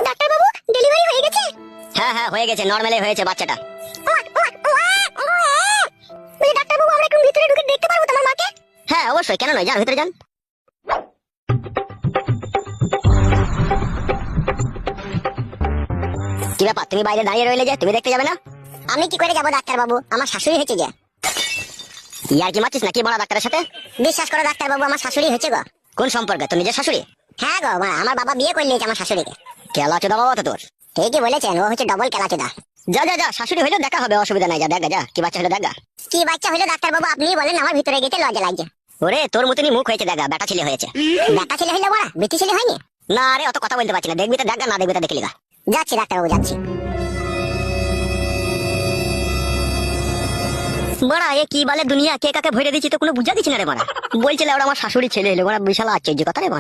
Doctor বাবু, delivery হয়ে গেছে? হ্যাঁ হ্যাঁ হয়ে গেছে, নরমালি হয়েছে বাচ্চাটা। ডাক্তার বাবু, আমরা একটু ভিতরে ঢুকে দেখতে পারবো তোমার মাকে? হ্যাঁ অবশ্যই, কেন নয়, যান ভিতরে যান। কি ব্যাপার, তুমি বাইরে দাঁড়িয়ে রইলে যে, তুমি দেখতে যাবে না? আমি কি করে যাবো ডাক্তার বাবু, আমার শাশুড়ি হয়েছে যে। ইয়ার কি মারছিস নাকি বড় ডাক্তারের সাথে? বিশ্বাস করো ডাক্তার বাবু, আমার শাশুড়ি হয়েছে গো। কোন সম্পর্কে, তোর নিজের শাশুড়ি? হ্যাঁ গো, আমার বাবা বিয়ে করে নিয়েছে আমার শাশুড়িকে। কেলা চোদা বাবা তো তোর। ঠিকই বলেছেন, ও হচ্ছে ডবল কেলাচোদা। যা যা যা, শাশুড়ি হইলেও দেখা হবে, অসুবিধা নাই, যা দেখা যা কি বাচ্চা হলো দেখা। কি বাচ্চা হলো ডাক্তার বাবু, আপনি বলেন, আমার ভিতরে গেতে লজ্জা লাগছে। ওরে তোর মতনই মুখ হয়েছে দেখা, বেটা ছেলে হয়েছে। বেটা ছেলে হইলে বড়া, বেটি ছেলে হয়নি? না রে, অত কথা বলতে পারছি না, দেখবি তো দেখা, না দেখবি তো দেখলি গা। যাচ্ছি ডাক্তার বাবু, যাচ্ছি। বড়া এ কি বলে দুনিয়া, কে কাকে ভরে দিচ্ছি তো কোনো বুঝা দিচ্ছি না রে বড়া। বলছিল ওরা আমার শাশুড়ি ছেলে এলো, বড়া বিশাল আশ্চর্য কথা রে বড়া।